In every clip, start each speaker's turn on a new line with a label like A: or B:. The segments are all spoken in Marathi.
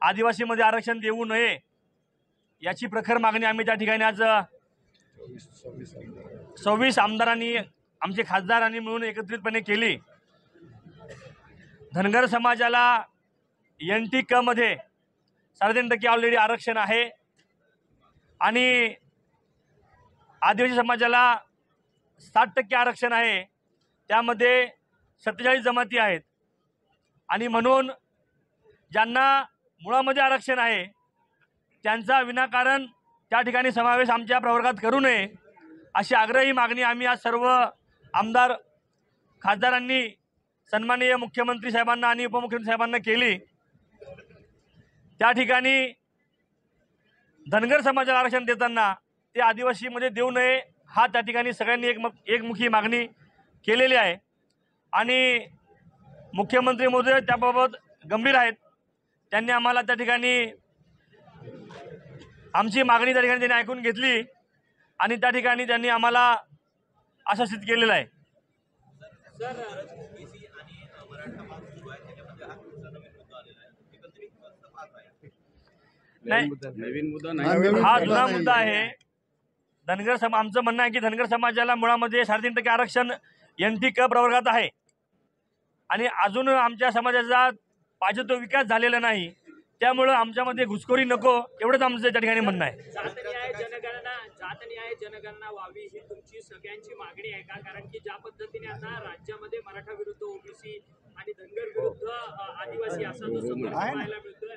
A: आदिवासीमध्ये आरक्षण देऊ नये याची प्रखर मागणी आम्ही त्या ठिकाणी आज 26 आमदारांनी आमचे खासदारांनी मिळून एकत्रितपणे केली। धनगर समाजाला NT-क मध्ये 3.5% ऑलरेडी आरक्षण आहे आणि आदिवासी समाजाला 60% आरक्षण आहे, त्यामध्ये 47 जमाती आहेत आणि म्हणून ज्यांना मुळामध्ये आरक्षण आहे त्यांचा विनाकारण त्या ठिकाणी समावेश आमच्या प्रवर्गात करू नये अशी आग्रही मागणी आम्ही आज सर्व आमदार खासदारांनी सन्माननीय मुख्यमंत्री साहेबांना आणि उपमुख्यमंत्री साहेबांना केली। त्या ठिकाणी धनगर समाजाला आरक्षण देताना ते आदिवासीमध्ये देऊ नये हा त्या ठिकाणी सगळ्यांनी एकमुखी मागणी केलेली आहे आणि मुख्यमंत्री महोदय त्याबाबत गंभीर आहेत। त्यांनी आम्हाला त्या ठिकाणी आमची मागणी त्या ठिकाणी त्यांनी ऐकून घेतली आणि त्या ठिकाणी त्यांनी आम्हाला आश्वासित केलेलं आहे। नाही, हा जुना मुद्दा आहे। आमचं म्हणणं आहे की धनगर समाजाला मुळामध्ये 3.5% आरक्षण NT-क प्रवर्गात आहे आणि अजून आमच्या समाजाचा पाहिजे तो विकास झालेला नाही, त्यामुळे आमच्यामध्ये घुसखोरी नको एवढंच आमचं त्या ठिकाणी म्हणणं आहे।
B: जातनिहाय जनगणना व्हावी ही तुमची सगळ्यांची मागणी आहे का? कारण की ज्या पद्धतीने आता राज्यामध्ये मराठा विरुद्ध OBC आणि धनगर विरुद्ध आदिवासी असा जो संघर्ष पाहायला मिळतोय,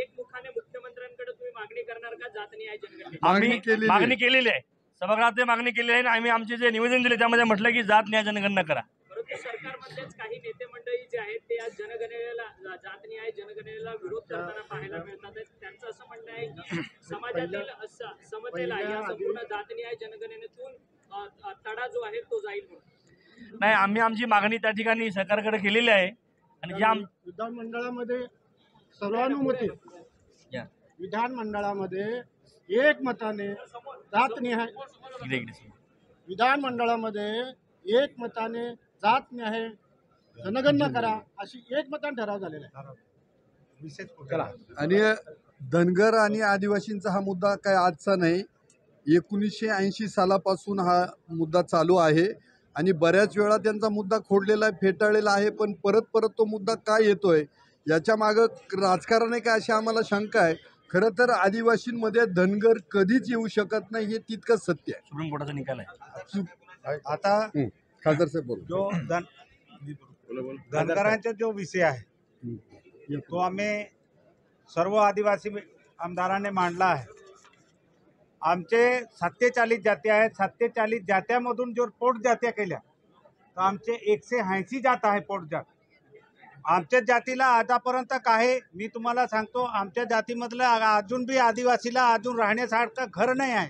B: एक मुखाने मुख्यमंत्र्यांकडे तुम्ही मागणी करणार का जातनिहाय जनगणना?
A: आम्ही मागणी केलेली आहे, सभागृहात मागणी केलेली आहे आणि आम्ही आमचे जे निवेदन दिले त्यामध्ये म्हटलं की जातनिहाय जनगणना करा।
B: परंतु सरकारमधलेच काही नेते मंडळी जे आहेत ते आज जनगणनेला जातनिहाय जनगणनेला विरोध करताना पाहायला मिळतात। त्यांचं असं म्हणणं आहे की समाजातील समतेला या संपूर्ण जातनिहाय जनगणनेतून तडा जो आहे तो जाईल म्हणून।
A: नाही, आम्ही आमची मागणी त्या ठिकाणी सरकारकडे केलेली आहे आणि ज्या
C: विधानमंडळामध्ये सर्वानुमते विधानमंडळामध्ये एकमताने जातनिहाय विधानमंडळामध्ये एकमताने जातनिहाय जनगणना करा अशी एकमताने ठराव झालेला आहे।
D: आणि धनगर आणि आदिवासींचा हा मुद्दा काय आजचा नाही, 1980 सालापासून हा मुद्दा चालू आहे आणि बऱ्याच वेळा त्यांचा मुद्दा खोडलेला आहे, फेटाळलेला आहे, पण परत परत तो मुद्दा काय येतोय याच्या मागं राजकारण आहे का अशी आम्हाला शंका आहे। खरं तर आदिवासींमध्ये धनगर कधीच येऊ शकत नाही हे तितकंच सत्य आहे।
A: सुप्रीम कोर्टाचा निकाल आहे।
E: आता
D: खासदार साहेब बोल।
E: जो धनगरांचा जो विषय आहे तो आम्ही सर्व आदिवासी आमदारांनी मांडला आहे। आमचे 47 जाती आहेत, 47 जात्यामधून जो पोटजात्या केल्या तर आमचे 180 जात आहे पोटजात। आमच्या जातीला आतापर्यंत काही मी तुम्हाला सांगतो, आमच्या जातीमधलं अजून बी आदिवासीला अजून राहण्यासारखं घर नाही आहे,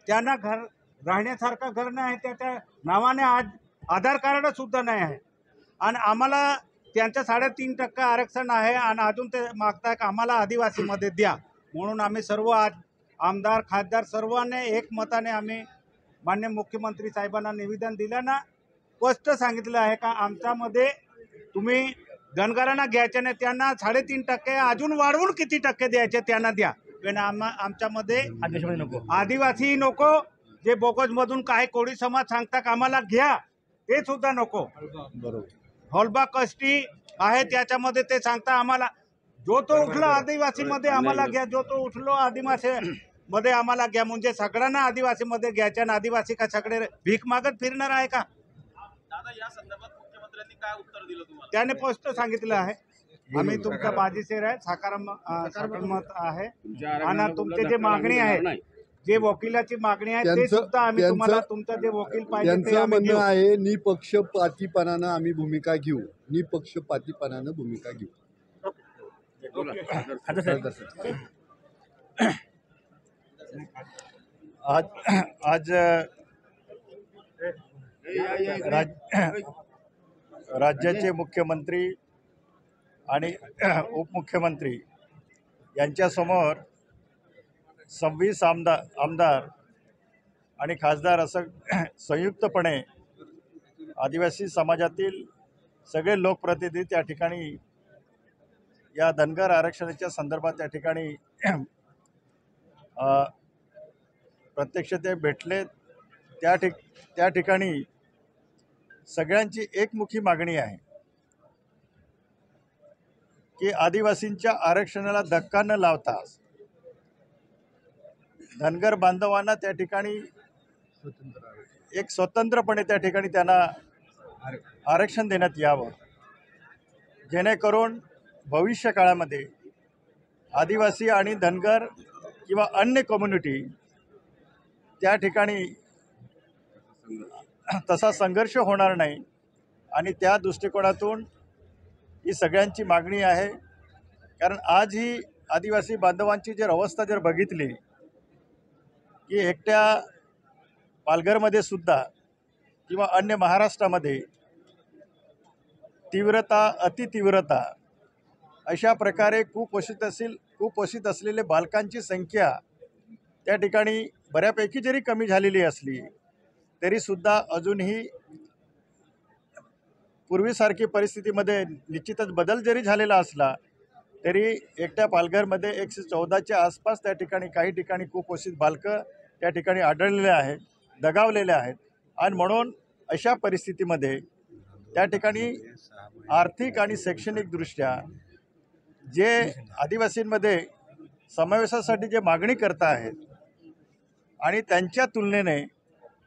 E: त्यांना घर राहण्यासारखं घर नाही आहे, त्याच्या नावाने आज आधार कार्ड सुद्धा नाही आहे आणि आम्हाला त्यांचं 3.5% आरक्षण आहे आणि अजून ते मागताय की आम्हाला आदिवासीमध्ये द्या। म्हणून आम्ही सर्व आज आमदार खासदार सर्वांनी एकमताने आम्ही माननीय मुख्यमंत्री साहेबांना निवेदन दिलं ना, स्पष्ट सांगितलं आहे का आमच्यामध्ये तुम्ही धनगरांना घ्यायचे नाही, त्यांना 3.5% अजून वाढवून किती टक्के द्यायचे त्यांना द्या, पण आमच्यामध्ये आदिवासी नको, जे बोगसमधून काही कोळी समाज सांगतात आम्हाला घ्या ते सुद्धा नको।
D: बरोबर,
E: हॉलबा कष्टी आहे त्याच्यामध्ये ते सांगता आम्हाला जो तो उठला आदिवासीमध्ये आम्हाला घ्या, जो तो उठलो आदिवासीमध्ये आम्हाला घ्या, म्हणजे सगळ्यांना आदिवासीमध्ये घ्यायच्या आणि आदिवासी का सगळे भीक मागत फिरणार आहे का?
F: दादा, या संदर्भात मुख्यमंत्र्यांनी काय उत्तर दिलं तुम्हाला?
E: त्याने स्पष्ट सांगितलं आहे आम्ही तुमचा बाजीशेर आहे, सकारात्मक आहे आणि तुमचे जे मागणी आहे, जे वकिलाची मागणी आहे ते सुद्धा आम्ही तुम्हाला तुमचं जे वकील पाहिजे ते
D: त्यांचं
E: आम्ही
D: म्हणणं आहे निपक्षपातीपणानं आम्ही भूमिका घेऊ, निपक्षपातीपणानं भूमिका घेऊ।
G: आज राज्याचे मुख्यमंत्री आणि उपमुख्यमंत्री यांच्यासमोर 26 आमदार आणि खासदार असं संयुक्तपणे आदिवासी समाजातील सगळे लोकप्रतिनिधी त्या ठिकाणी या धनगर आरक्षणाच्या संदर्भात त्या ठिकाणी प्रत्यक्ष ते भेटले. त्या ठिकाणी सगळ्यांची एकमुखी मागणी आहे की आदिवासींच्या आरक्षणाला धक्का न लावता धनगर बांधवांना त्या ठिकाणी एक स्वतंत्रपणे त्या ठिकाणी त्यांना आरक्षण देण्यात यावं, जेणेकरून भविष्य काळामध्ये आदिवासी आणि धनगर किंवा अन्य कम्युनिटी त्या ठिकाणी तसा संघर्ष होणार नाही. आणि त्या दृष्टिकोनातून ही सगळ्यांची मागणी आहे. कारण आज ही आदिवासी बांधवांची जर अवस्था जर बघितली की एकट्या पालघरमध्ये सुद्धा किंवा अन्य महाराष्ट्रामध्ये तीव्रता अतितीव्रता अशा प्रकारे कुपोषित असलेले बालकांची संख्या त्या ठिकाणी बऱ्यापैकी जरी कमी झालेली असली तरीसुद्धा अजूनही पूर्वीसारखी परिस्थितीमध्ये निश्चितच बदल जरी झालेला असला तरी एकट्या पालघरमध्ये 114च्या आसपास त्या ठिकाणी काही ठिकाणी कुपोषित बालकं त्या ठिकाणी आढळलेले आहेत, दगावलेले आहेत. आणि म्हणून अशा परिस्थितीमध्ये त्या ठिकाणी आर्थिक आणि शैक्षणिकदृष्ट्या जे आदिवासींमध्ये समावेशासाठी जे मागणी करत आहेत आणि त्यांच्या तुलनेने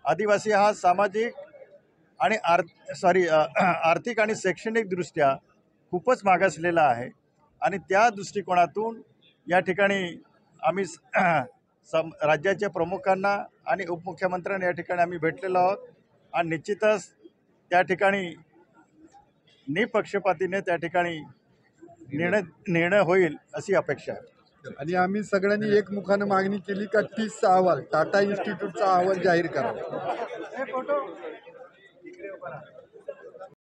G: आदिवासी हा सामाजिक आणि आर्थिक आणि शैक्षणिकदृष्ट्या खूपच मागासलेला आहे. आणि त्या दृष्टिकोनातून या ठिकाणी आम्ही राज्याच्या प्रमुखांना आणि उपमुख्यमंत्र्यांना या ठिकाणी आम्ही भेटलेलो आहोत. आणि निश्चितच त्या ठिकाणी निपक्षपातीने त्या ठिकाणी निर्णय होईल अशी अपेक्षा आहे.
D: आणि आम्ही सगळ्यांनी एकमुखानं मागणी केली का TISचा अहवाल, टाटा इन्स्टिट्यूटचा अहवाल जाहीर करा.